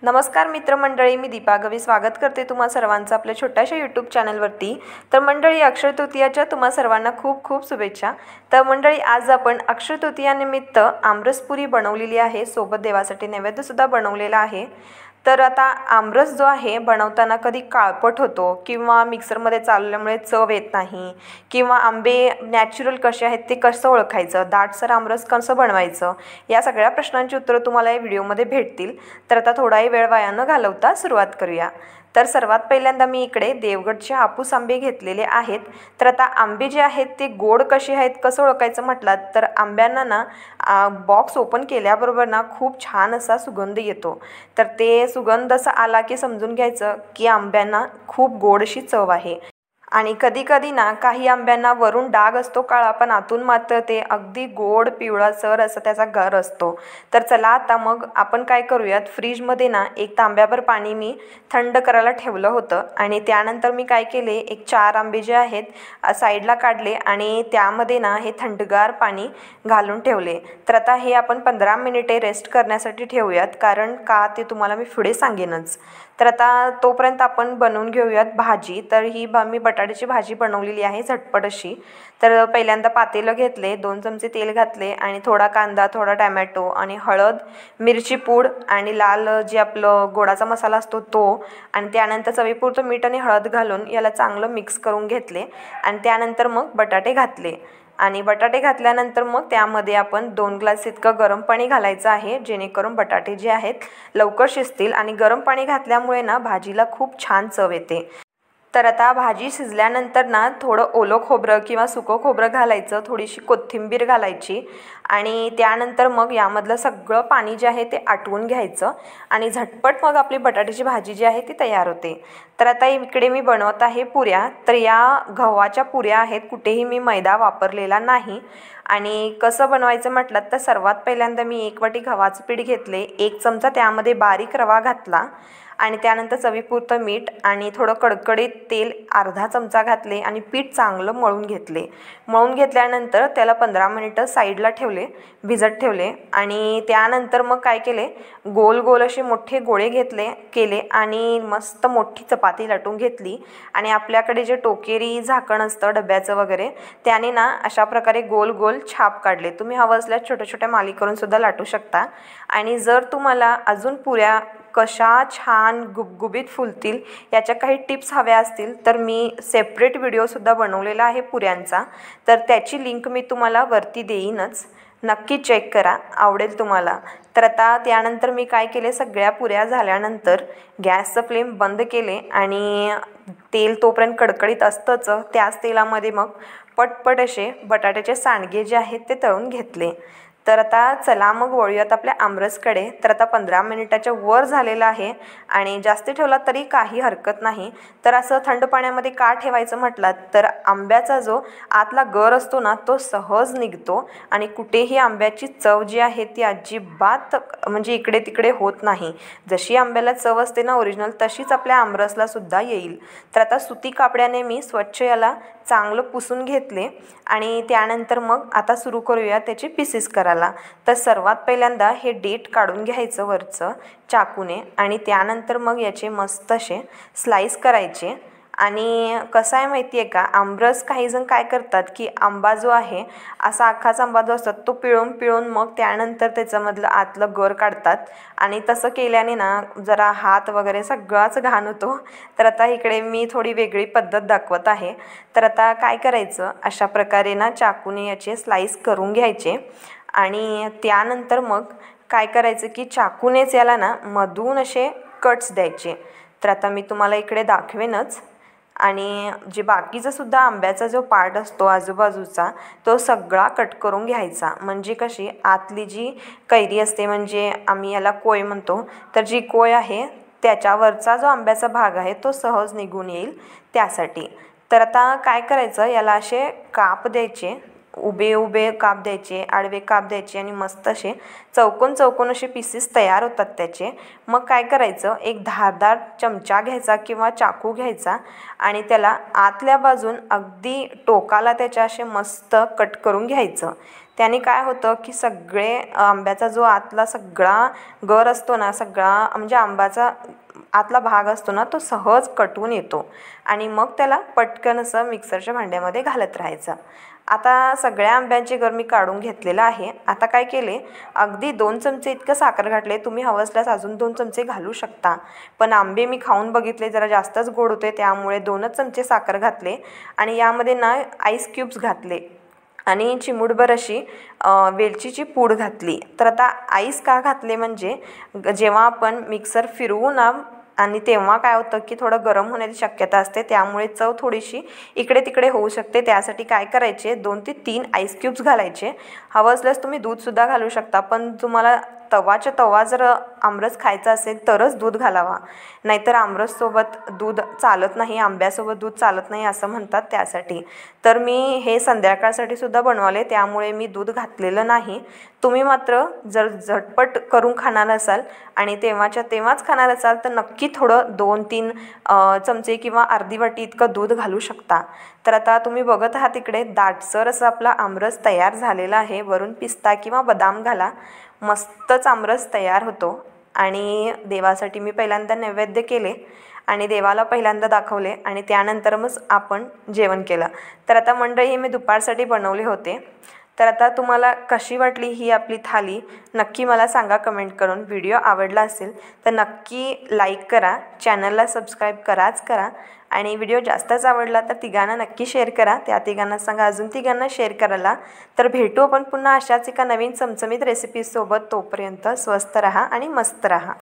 नमस्कार मित्रमंडळी, मी दीपा गवी स्वागत करते तुम्हा सर्वांचं आपल्या छोट्याशा यूट्यूब चॅनलवरती। तर मंडळी, अक्षय तृतीयाच्या तुम्हा सर्वांना खूप खूप शुभेच्छा। तर मंडळी, आज आपण अक्षय तृतीयानिमित्त आमरसपुरी बनवलेली आहे, सोबत देवासाठी नैवेद्यसुद्धा बनवलेला आहे। तर आता आमरस जो आहे बनवताना कधी काळपट होतो किंवा मिक्सरमध्ये चालल्यामुळे चव येत नाही, किंवा आंबे नॅचरल कसे आहेत ते कसं ओळखायचं, दाटसर आमरस कसं बनवायचं, या सगळ्या प्रश्नांची उत्तरं तुम्हाला या व्हिडिओमध्ये भेटतील। तर आता थोडाही वेळ वाया न घालवता सुरुवात करूया। तर सर्वात पहिल्यांदा मी इकडे देवगडचे हापूस आंबे घेतलेले आहेत। तर आता आंबे जे आहेत ते गोड कसे आहेत कसं ओळखायचं म्हटलात तर आंब्यांना ना बॉक्स ओपन केल्याबरोबर ना खूप छान असा सुगंध येतो। तर ते सुगंध असा आला की समजून घ्यायचं की आंब्यांना खूप गोड अशी चव आहे। आणि कधी कधी ना काही आंब्यांना वरून डाग असतो काळा, पण आतून मात्र ते अगदी गोड पिवळासर असं त्याचा गर असतो। तर चला आता मग आपण काय करूयात, फ्रीजमध्ये ना एक तांब्याभर पाणी मी थंड करायला ठेवलं होतं आणि त्यानंतर मी काय केले, एक 4 आंबे जे आहेत साईडला काढले आणि त्यामध्ये ना हे थंडगार पाणी घालून ठेवले। तर आता हे आपण 15 मिनिटे रेस्ट करण्यासाठी ठेवूयात, कारण का ते तुम्हाला मी पुढे सांगेनच। तर आता तोपर्यंत आपण बनवून घेऊयात भाजी। तर ही मी बटाट्याची भाजी बनवलेली आहे झटपट अशी। तर पहिल्यांदा पातेलं घेतले, 2 चमचे तेल घातले आणि थोडा कांदा, थोडा टॅमॅटो आणि हळद, मिरची पूड आणि लाल जे आपलं गोडाचा मसाला असतो तो, आणि त्यानंतर चवीपुरतं मीठ आणि हळद घालून याला चांगलं मिक्स करून घेतले आणि त्यानंतर मग बटाटे घातले। आणि बटाटे घातल्यानंतर मग त्यामध्ये आपण 2 ग्लास इतकं गरम पाणी घालायचं आहे, जेणेकरून बटाटे जे आहेत लवकर शिजतील। आणि गरम पाणी घातल्यामुळे ना भाजीला खूप छान चव येते। तर आता भाजी शिजल्यानंतर ना थोडं ओलं खोबरं किंवा सुकं खोबरं घालायचं, थोडीशी कोथिंबीर घालायची आणि त्यानंतर मग यामधलं सगळं पाणी जे आहे ते आटवून घ्यायचं आणि झटपट मग आपली बटाट्याची भाजी जी आहे ती तयार होते। तर आता इकडे मी बनवत आहे पुऱ्या। तर या गव्हाच्या पुऱ्या आहेत, कुठेही मी मैदा वापरलेला नाही। आणि कसं बनवायचं म्हटलं तर सर्वात पहिल्यांदा मी 1 वाटी गव्हाचं पीठ घेतले, 1 चमचा त्यामध्ये बारीक रवा घातला आणि त्यानंतर चवीपुरतं मीठ आणि थोडं कडकडीत तेल अर्धा चमचा घातले आणि पीठ चांगलं मळून घेतले। मळून घेतल्यानंतर त्याला 15 मिनिटं साईडला ठेवले, भिजत ठेवले आणि त्यानंतर मग काय केले, गोल गोल असे मोठे गोळे केले आणि मस्त मोठी चपाती लाटून घेतली आणि आपल्याकडे जे टोकेरी झाकण असतं डब्याचं वगैरे, त्याने ना अशा प्रकारे गोल गोल छाप काढले। तुम्ही हवं असल्यास छोट्या छोट्या माली करून सुद्धा लाटू शकता। आणि जर तुम्हाला अजून पुऱ्या कशा छान गुबगुबीत फुलतील याच्या काही टिप्स हव्या असतील तर मी सेपरेट व्हिडिओसुद्धा बनवलेला आहे पुऱ्यांचा, तर त्याची लिंक मी तुम्हाला वरती देईनच, नक्की चेक करा, आवडेल तुम्हाला। तर आता त्यानंतर मी काय केले, सगळ्या पुऱ्या झाल्यानंतर गॅसचं फ्लेम बंद केले आणि तेल तोपर्यंत कडकडीत असतंच, त्याच तेलामध्ये मग पटपट असे बटाट्याचे सांडगे जे आहेत ते तळून घेतले। तर आता चला मग वळूयात आपल्या आमरसकडे। तर आता 15 मिनिटाच्या वर झालेलं आहे आणि जास्त ठेवला तरी काही हरकत नाही। तर असं थंड पाण्यामध्ये का ठेवायचं म्हटलात तर आंब्याचा जो आतला गर असतो ना तो सहज निघतो आणि कुठेही आंब्याची चव जी आहे ती अजिबात म्हणजे इकडे तिकडे होत नाही। जशी आंब्याला चव असते ना ओरिजिनल, तशीच आपल्या आमरसला सुद्धा येईल। तर आता सुती कापड्याने मी स्वच्छ याला चांगलं पुसून घेतले आणि त्यानंतर मग आता सुरू करूया त्याचे पीसेस करायला। तर सर्वात पहिल्यांदा हे डेट काढून घ्यायचं वरचं चाकूने आणि त्यानंतर मग याचे मस्त असे स्लाइस करायचे। आणि कसं आहे माहिती आहे का, आमरस काहीजण काय करतात की आंबा जो आहे असा अख्खाच आंबा जो असतो तो पिळून मग त्यानंतर त्याच्यामधलं आतलं गर काढतात आणि तसं केल्याने ना जरा हात वगैरे सगळाच घाण होतो। तर आता इकडे मी थोडी वेगळी पद्धत दाखवत आहे। तर आता काय करायचं, अशा प्रकारे ना चाकूने याचे स्लाइस करून घ्यायचे आणि त्यानंतर मग काय करायचं की चाकूनेच याला ना मधून असे कट्स द्यायचे। तर आता मी तुम्हाला इकडे दाखवेनच। आणि जे बाकीचा सुद्धा आंब्याचा जो पार्ट असतो आजूबाजूचा तो सगळा कट करून घ्यायचा, म्हणजे कशी आतली जी कैरी असते, म्हणजे आम्ही याला कोय म्हणतो, तर जी कोय आहे त्याच्यावरचा जो आंब्याचा भाग आहे तो सहज निघून येईल त्यासाठी। तर आता काय करायचं, याला असे काप द्यायचे, उभे काप द्यायचे, आडवे काप द्यायचे आणि मस्त असे चौकोन असे पीसेस तयार होतात त्याचे। मग काय करायचं, एक धारदार चमचा घ्यायचा किंवा चाकू घ्यायचा आणि त्याला आतल्या बाजून अगदी टोकाला त्याच्या असे मस्त कट करून घ्यायचं। त्याने काय होतं की सगळे आंब्याचा जो आतला सगळा गर असतो ना, सगळा म्हणजे आंब्याचा आतला भाग असतो ना, तो सहज कटून येतो आणि मग त्याला पटकन असं मिक्सरच्या भांड्यामध्ये घालत राहायचं. आता सगळ्या आंब्यांचे गर मी काढून घेतलेलं आहे. आता काय केले, अगदी 2 चमचे इतकं साखर घातले. तुम्ही हवं असल्यास अजून 2 चमचे घालू शकता, पण आंबे मी खाऊन बघितले जरा जास्तच गोड होते, त्यामुळे 2च चमचे साखर घातले आणि यामध्ये ना आईस क्यूब्स घातले आणि चिमूटभर अशी वेलचीची पूड घातली. तर आता आईस का घातले म्हणजे जेव्हा आपण मिक्सर फिरवू ना आणि तेव्हा काय होतं की थोडं गरम होण्याची शक्यता असते, त्यामुळे चव थोडीशी इकडे तिकडे होऊ शकते. त्यासाठी काय करायचे, 2 ते 3 आईस क्यूब्स घालायचे. हवं असल्यास तुम्ही दूधसुद्धा घालू शकता, पण तुम्हाला तवाच्या तवा जर आमरस खायचा असेल तरच दूध घालावा, नाहीतर आमरससोबत दूध चालत नाही, आंब्यासोबत दूध चालत नाही असं म्हणतात. त्यासाठी तर मी हे संध्याकाळसाठी सुद्धा बनवले, त्यामुळे मी दूध घातलेलं नाही. तुम्ही मात्र जर झटपट करून खाणार असाल आणि तेव्हाच्या तेव्हाच खाणार असाल तर नक्की थोडं 2-3 चमचे किंवा अर्धी वाटी इतकं दूध घालू शकता. तर आता तुम्ही बघत आहात इकडे दाटसर असं आपला आमरस तयार झालेला आहे. वरून पिस्ता किंवा बदाम घाला, मस्तच आमरस तयार होतो. आणि देवासाठी मी पहिल्यांदा नैवेद्य केले आणि देवाला पहिल्यांदा दाखवले आणि त्यानंतर मग आपण जेवण केलं. तर आता मंडळी हे मी दुपारसाठी बनवले होते. तर आता तुम्हाला कशी वाटली ही आपली थाली नक्की मला सांगा कमेंट करून. व्हिडिओ आवडला असेल तर नक्की लाईक करा, चॅनलला सबस्क्राईब कराच करा आणि व्हिडिओ जास्तच आवडला तर तिघांना नक्की शेअर करा. त्या तिघांना सांगा अजून तिघांना शेअर करायला. तर भेटू आपण पुन्हा अशाच एका नवीन चमचमीत रेसिपीसोबत. तोपर्यंत स्वस्त रहा आणि मस्त रहा.